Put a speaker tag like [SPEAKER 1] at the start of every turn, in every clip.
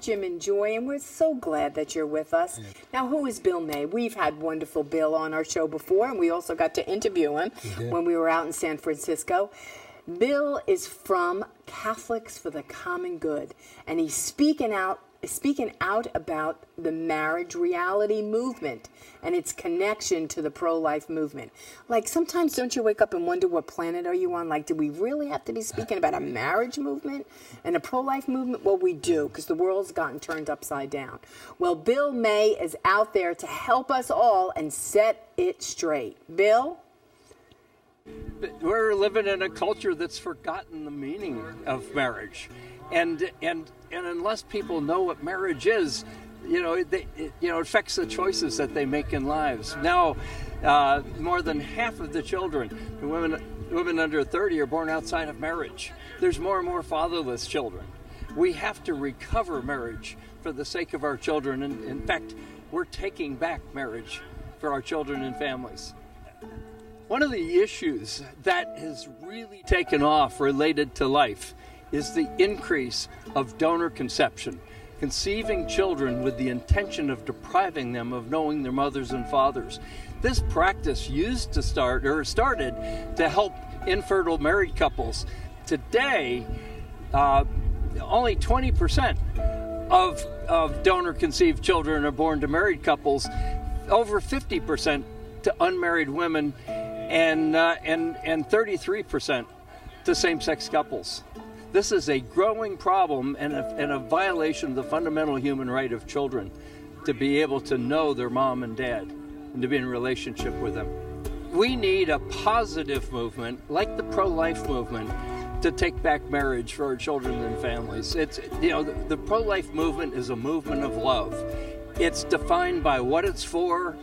[SPEAKER 1] Jeff, Jim, and Joy, and we're so glad that you're with us. Now, who is Bill May? We've had wonderful Bill on our show before, and we also got to interview him when we were out in San Francisco. Bill is from Catholics for the Common Good, and he's speaking out about the marriage reality movement and its connection to the pro-life movement. Like, sometimes don't you wake up and wonder what planet are you on? Like, do we really have to be speaking about a marriage movement and a pro-life movement? Well, we do, because the world's gotten turned upside down. Well, Bill May is out there to help us all and set it straight. Bill?
[SPEAKER 2] We're living in a culture that's forgotten the meaning of marriage. And unless people know what marriage is, it affects the choices that they make in lives. Now, more than half of the children, the women under 30, are born outside of marriage. There's more and more fatherless children. We have to recover marriage for the sake of our children. And in fact, we're taking back marriage for our children and families. One of the issues that has really taken off related to life is the increase of donor conception, conceiving children with the intention of depriving them of knowing their mothers and fathers. This practice started to help infertile married couples. Today, only 20% of donor-conceived children are born to married couples, over 50% to unmarried women, and 33% to same-sex couples. This is a growing problem and a violation of the fundamental human right of children to be able to know their mom and dad and to be in a relationship with them. We need a positive movement, like the pro-life movement, to take back marriage for our children and families. The pro-life movement is a movement of love. It's defined by what it's for,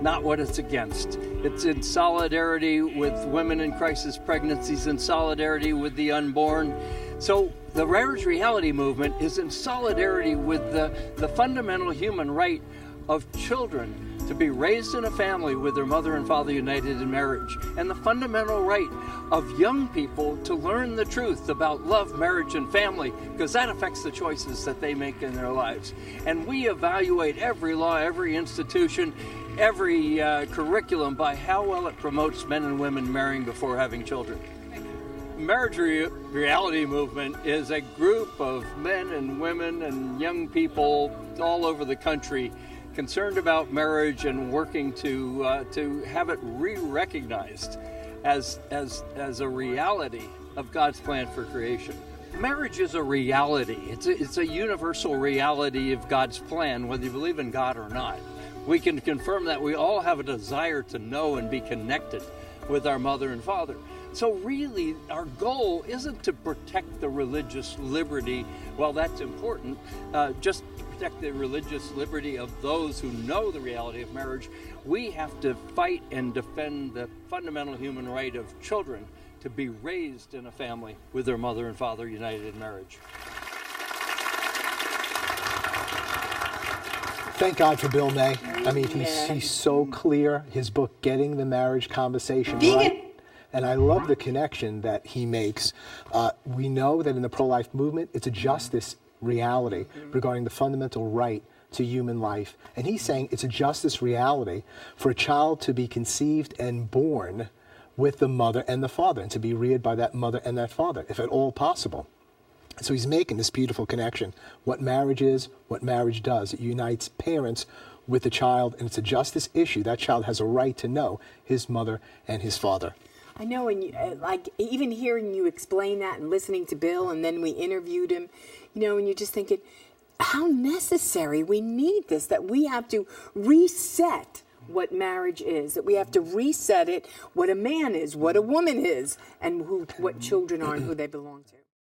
[SPEAKER 2] not what it's against. It's in solidarity with women in crisis pregnancies, in solidarity with the unborn. So the marriage reality movement is in solidarity with the fundamental human right of children to be raised in a family with their mother and father united in marriage, and the fundamental right of young people to learn the truth about love, marriage, and family, because that affects the choices that they make in their lives. And we evaluate every law, every institution, every curriculum by how well it promotes men and women marrying before having children. Marriage reality movement is a group of men and women and young people all over the country concerned about marriage and working to have it re-recognized as a reality of God's plan for creation. Marriage is a reality. It's a universal reality of God's plan, whether you believe in God or not. We can confirm that we all have a desire to know and be connected with our mother and father. So really, our goal isn't to protect the religious liberty, well, that's important, just to protect the religious liberty of those who know the reality of marriage. We have to fight and defend the fundamental human right of children to be raised in a family with their mother and father united in marriage.
[SPEAKER 3] Thank God for Bill May. I mean, he's so clear. His book, Getting the Marriage Conversation Right. And I love the connection that he makes. We know that in the pro-life movement, it's a justice reality regarding the fundamental right to human life. And he's saying it's a justice reality for a child to be conceived and born with the mother and the father, and to be reared by that mother and that father, if at all possible. So he's making this beautiful connection. What marriage is, what marriage does. It unites parents with the child, and it's a justice issue. That child has a right to know his mother and his father.
[SPEAKER 1] I know, and like even hearing you explain that and listening to Bill, and then we interviewed him, and you're just thinking, how necessary we need this, that we have to reset what marriage is, that we have to reset it, what a man is, what a woman is, and what children are and who they belong to.